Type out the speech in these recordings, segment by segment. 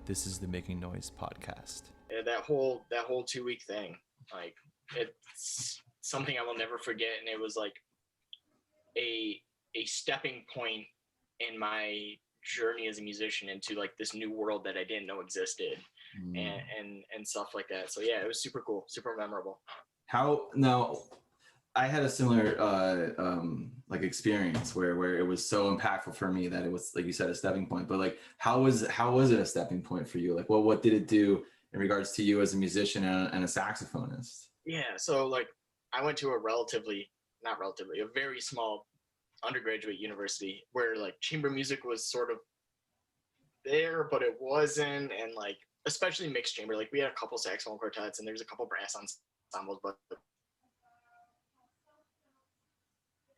This is the Making Noise podcast. Yeah, that whole 2 week thing, like, it's something I will never forget, and it was like a stepping point in my journey as a musician into like this new world that I didn't know existed, and stuff like that. So yeah, it was super cool, super memorable. How now? I had a similar like experience where it was so impactful for me that it was, like you said, a stepping point. But like, how was it a stepping point for you? Like, what did it do in regards to you as a musician and a saxophonist? Yeah, so like I went to a a very small undergraduate university where like chamber music was sort of there, but it wasn't, and like especially mixed chamber. Like we had a couple saxophone quartets and there's a couple brass ensembles, but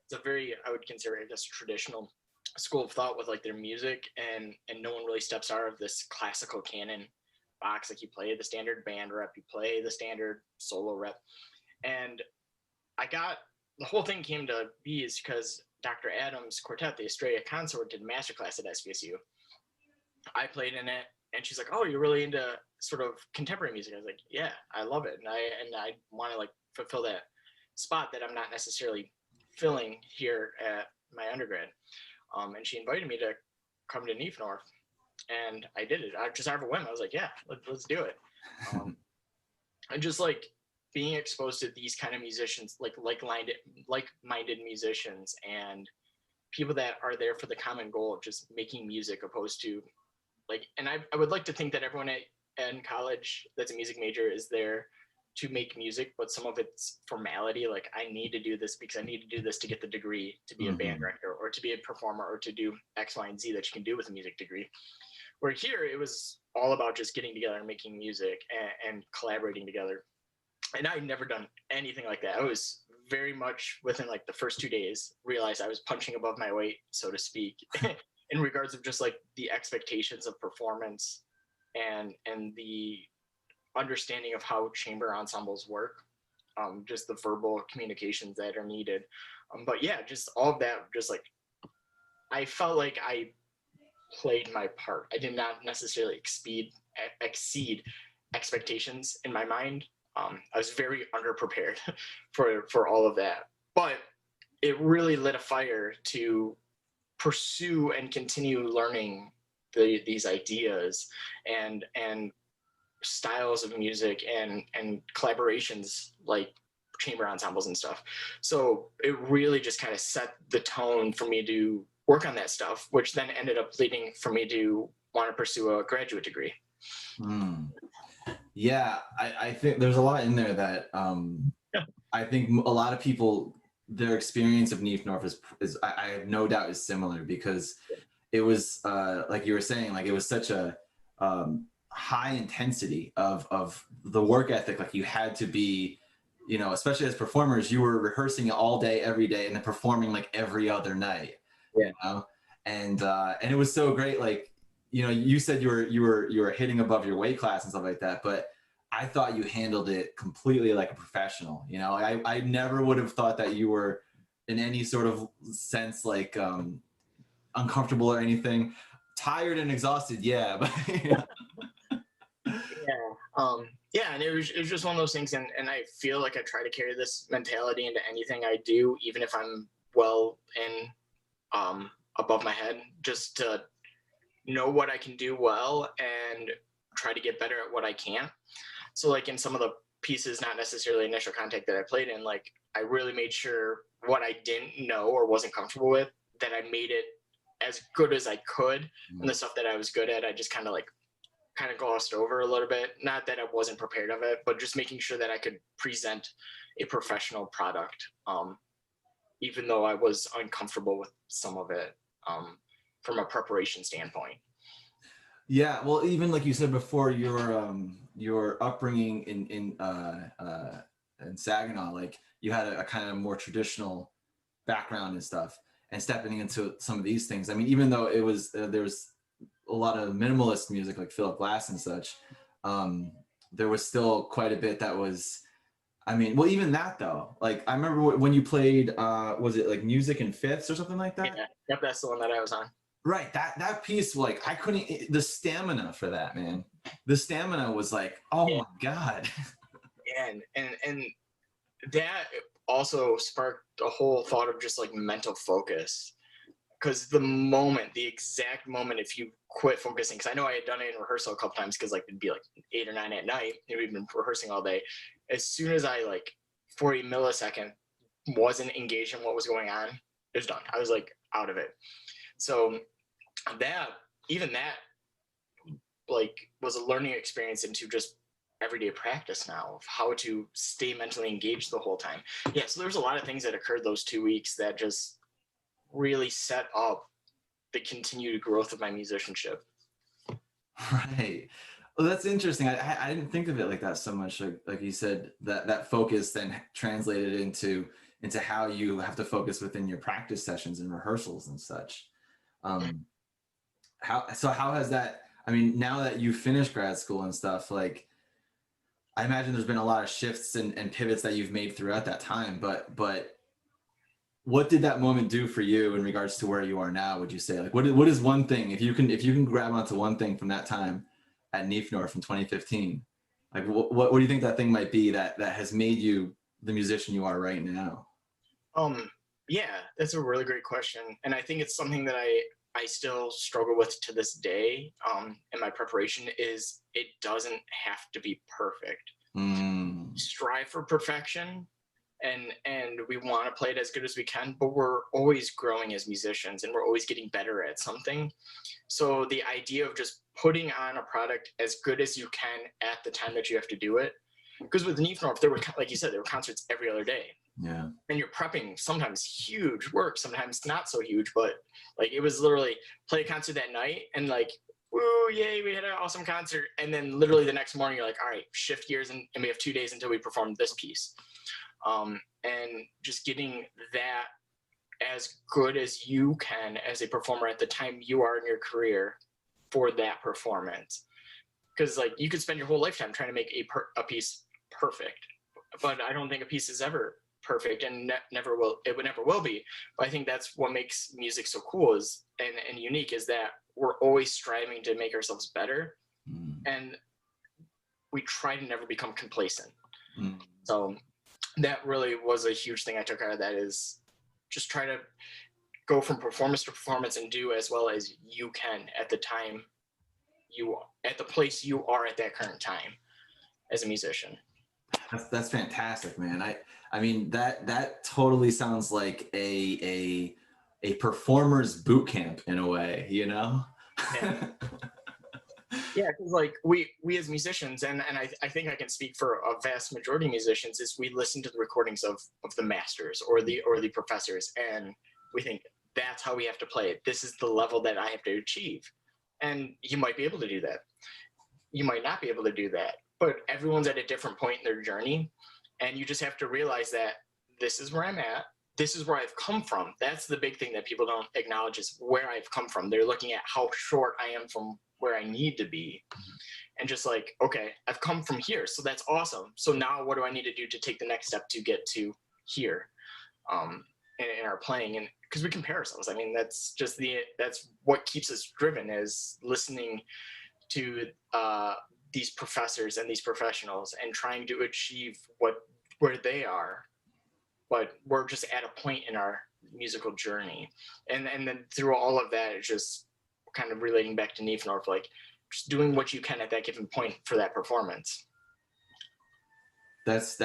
it's a very, I would consider it, I guess, traditional school of thought with like their music, and no one really steps out of this classical canon box. Like you play the standard band rep, you play the standard solo rep, and the whole thing came to be is because Dr. Adams' quartet, the Estrella Consort, did a masterclass at SVSU. I played in it, and she's like, "Oh, you're really into sort of contemporary music?" I was like, "Yeah, I love it, and I want to like fulfill that spot that I'm not necessarily filling here at my undergrad." And she invited me to come to Nief-Norf, and I did it. I just out of a whim. I was like, "Yeah, let's do it." And just like being exposed to these kind of musicians, like-minded musicians, and people that are there for the common goal of just making music, opposed to like, and I would like to think that everyone in college that's a music major is there to make music, but some of it's formality. Like, I need to do this because I need to do this to get the degree to be a band director or to be a performer or to do X, Y, and Z that you can do with a music degree. Where here it was all about just getting together and making music and collaborating together. And I'd never done anything like that. I was very much within like the first 2 days realized I was punching above my weight, so to speak, in regards of just like the expectations of performance and the understanding of how chamber ensembles work, just the verbal communications that are needed. But yeah, just all of that, just like, I felt like I played my part. I did not necessarily exceed expectations in my mind. I was very underprepared for all of that, but it really lit a fire to pursue and continue learning these ideas and styles of music and collaborations like chamber ensembles and stuff. So it really just kind of set the tone for me to work on that stuff, which then ended up leading for me to want to pursue a graduate degree. Yeah, I think there's a lot in there that I think a lot of people, their experience of Nief-Norf is I have no doubt is similar, because it was like you were saying, like it was such a high intensity of the work ethic. Like you had to be, you know, especially as performers, you were rehearsing all day, every day, and then performing like every other night. Yeah. You know? And it was so great. Like, you know, you said you were hitting above your weight class and stuff like that, but I thought you handled it completely like a professional. You know, I never would have thought that you were in any sort of sense like uncomfortable or anything. Tired and exhausted, yeah, but yeah. Yeah, and it was just one of those things, and I feel like I try to carry this mentality into anything I do, even if I'm well in above my head, just to know what I can do well and try to get better at what I can. So like in some of the pieces, not necessarily initial contact that I played in, like I really made sure what I didn't know or wasn't comfortable with, that I made it as good as I could. And the stuff that I was good at, I just kind of glossed over a little bit. Not that I wasn't prepared of it, but just making sure that I could present a professional product, even though I was uncomfortable with some of it from a preparation standpoint. Yeah, well, even like you said before, your upbringing in Saginaw, like you had a kind of more traditional background and stuff, and stepping into some of these things. I mean, even though it was there's a lot of minimalist music like Philip Glass and such, there was still quite a bit that was, I mean, well, even that though, like I remember when you played, was it like Music in Fifths or something like that? Yeah, yep, that's the one that I was on. Right. That piece, like I couldn't, the stamina for that, man. The stamina was like, oh Yeah. my God. And that also sparked a whole thought of just like mental focus. Because the exact moment, if you quit focusing, because I know I had done it in rehearsal a couple times, because like it'd be like 8 or 9 at night, and we'd been rehearsing all day. As soon as I like for a millisecond wasn't engaged in what was going on, it was done. I was like out of it. So that even that like was a learning experience into just everyday practice now of how to stay mentally engaged the whole time. Yeah, so there's a lot of things that occurred those 2 weeks that just really set up the continued growth of my musicianship. Right. Well, that's interesting. I didn't think of it like that so much. Like you said, that focus then translated into how you have to focus within your practice sessions and rehearsals and such. How has that, I mean, now that you finished grad school and stuff, like I imagine there's been a lot of shifts and pivots that you've made throughout that time, but what did that moment do for you in regards to where you are now? Would you say, like, what is one thing, if you can grab onto one thing from that time at Nief-Norf in 2015, like what do you think that thing might be that has made you the musician you are right now? Yeah, that's a really great question, and I think it's something that I still struggle with to this day. In my preparation, is it doesn't have to be perfect. Strive for perfection, and we want to play it as good as we can, but we're always growing as musicians and we're always getting better at something. So the idea of just putting on a product as good as you can at the time that you have to do it, because with Nief-Norf, there were, like you said, there were concerts every other day. Yeah. And you're prepping sometimes huge work, sometimes not so huge, but like it was literally play a concert that night and like, woo, yay, we had an awesome concert. And then literally the next morning, you're like, all right, shift gears and we have 2 days until we perform this piece. And just getting that as good as you can as a performer at the time you are in your career for that performance. Because like you could spend your whole lifetime trying to make a piece perfect, but I don't think a piece is ever perfect and never will. It would never will be. But I think that's what makes music so cool is and unique is that we're always striving to make ourselves better, and we try to never become complacent. So that really was a huge thing I took out of that is just try to go from performance to performance and do as well as you can at the time at the place you are at that current time as a musician. That's fantastic, man. I mean that totally sounds like a performer's boot camp in a way, you know? Yeah. Yeah, because like we as musicians, and I think I can speak for a vast majority of musicians, is we listen to the recordings of the masters or the professors, and we think that's how we have to play it. This is the level that I have to achieve. And you might be able to do that. You might not be able to do that. But everyone's at a different point in their journey, and you just have to realize that this is where I'm at. This is where I've come from. That's the big thing that people don't acknowledge is where I've come from. They're looking at how short I am from where I need to be. And just like, okay, I've come from here. So that's awesome. So now what do I need to do to take the next step to get to here in our playing? And because we compare ourselves. I mean, that's what keeps us driven is listening to these professors and these professionals and trying to achieve where they are. But we're just at a point in our musical journey. And then through all of that, it's just kind of relating back to Nief-Norf, like just doing what you can at that given point for that performance. That's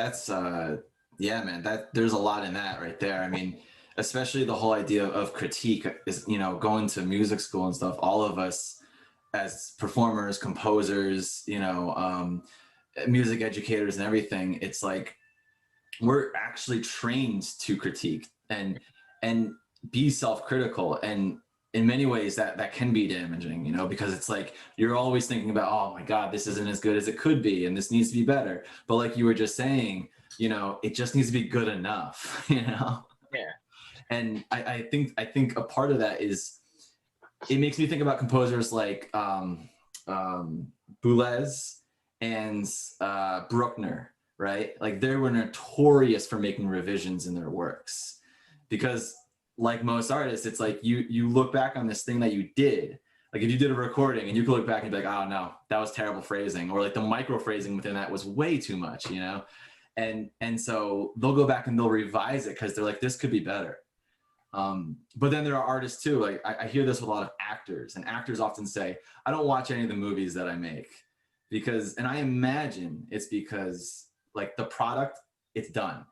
yeah, man, there's a lot in that right there. I mean, especially the whole idea of critique is, you know, going to music school and stuff, all of us as performers, composers, you know, music educators and everything, it's like we're actually trained to critique and be self-critical, and in many ways that can be damaging, you know, because it's like you're always thinking about, oh my God, this isn't as good as it could be and this needs to be better. But like you were just saying, you know, it just needs to be good enough, you know? Yeah. And I think a part of that is it makes me think about composers like Boulez and Bruckner, right? Like they were notorious for making revisions in their works because like most artists, it's like you look back on this thing that you did. Like if you did a recording and you could look back and be like, oh no, that was terrible phrasing, or like the micro phrasing within that was way too much, you know? And so they'll go back and they'll revise it because they're like, this could be better. But then there are artists too. Like I hear this with a lot of actors, and actors often say, I don't watch any of the movies that I make because, and I imagine it's because like the product, it's done.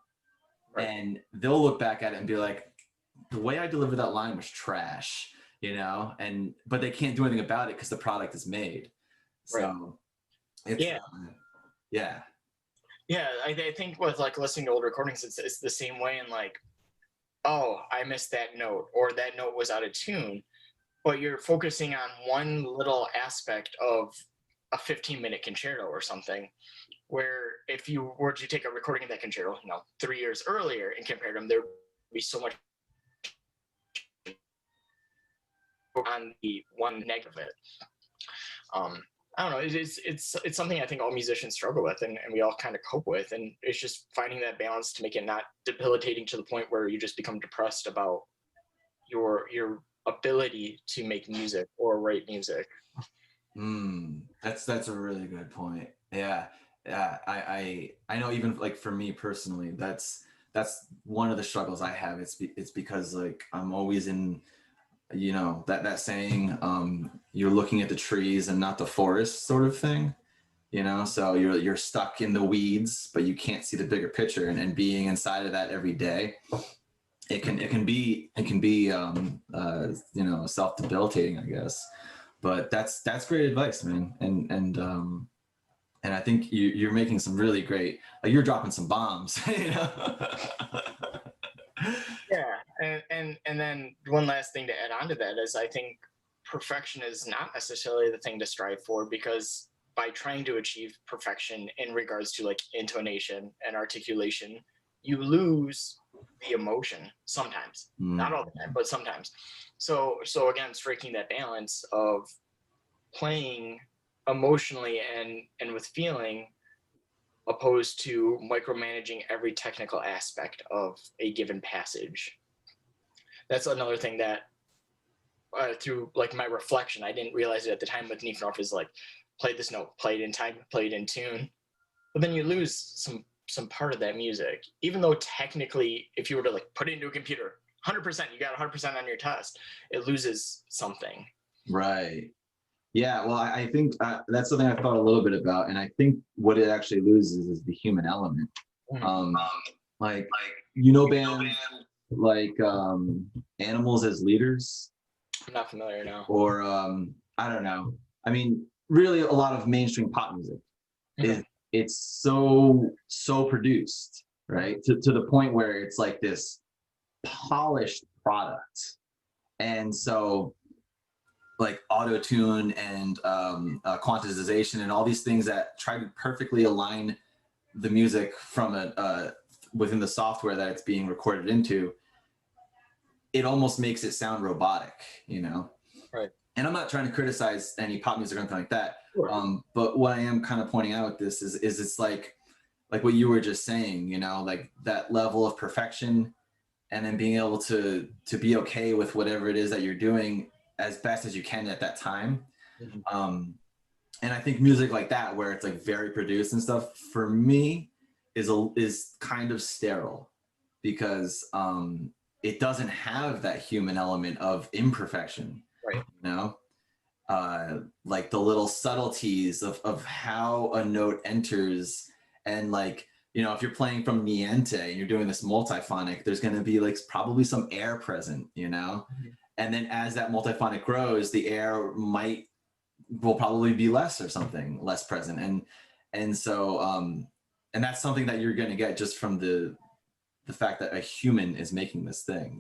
Right. And they'll look back at it and be like, the way I delivered that line was trash, you know, but they can't do anything about it because the product is made. So it's, yeah. I think with like listening to old recordings, it's the same way. And like, oh, I missed that note, or that note was out of tune, but you're focusing on one little aspect of a 15-minute concerto or something, where if you were to take a recording of that concerto, 3 years earlier and compare them, there would be so much on the one negative of it. I don't know. It's something I think all musicians struggle with, and we all kind of cope with, and it's just finding that balance to make it not debilitating to the point where you just become depressed about your ability to make music or write music. That's a really good point. Yeah. I know, even like for me personally, that's one of the struggles I have. It's because like I'm always in, that saying, you're looking at the trees and not the forest sort of thing, so you're stuck in the weeds, but you can't see the bigger picture, and being inside of that every day, it can be self-debilitating, I guess. But that's great advice, man. And I think you're making some really great, like you're dropping some bombs, Yeah, and then one last thing to add on to that is I think perfection is not necessarily the thing to strive for, because by trying to achieve perfection in regards to like intonation and articulation, you lose the emotion sometimes. Not all the time, but sometimes. So again, striking that balance of playing emotionally and with feeling, opposed to micromanaging every technical aspect of a given passage. That's another thing that through like my reflection, I didn't realize it at the time, with Nief-Norf is like, play this note, play it in time, play it in tune. But then you lose some part of that music, even though technically, if you were to like put it into a computer, 100%, you got 100% on your test, it loses something. Right. Yeah, well, I think that's something I thought a little bit about, and I think what it actually loses is the human element. Like bands like Animals as Leaders. I'm not familiar now. Or I don't know. I mean, really, a lot of mainstream pop music it's so produced, right? To the point where it's like this polished product, and so like auto-tune and quantization and all these things that try to perfectly align the music from within the software that it's being recorded into. It almost makes it sound robotic, Right. And I'm not trying to criticize any pop music or anything like that. Sure. But what I am kind of pointing out with this is it's like what you were just saying, like that level of perfection, and then being able to be okay with whatever it is that you're doing as best as you can at that time. And I think music like that, where it's like very produced and stuff, for me is kind of sterile, because it doesn't have that human element of imperfection, right? Like the little subtleties of how a note enters, and like, if you're playing from niente and you're doing this multiphonic, there's going to be like probably some air present, and then as that multiphonic grows, the air will probably be less present, and so and that's something that you're going to get just from the fact that a human is making this thing,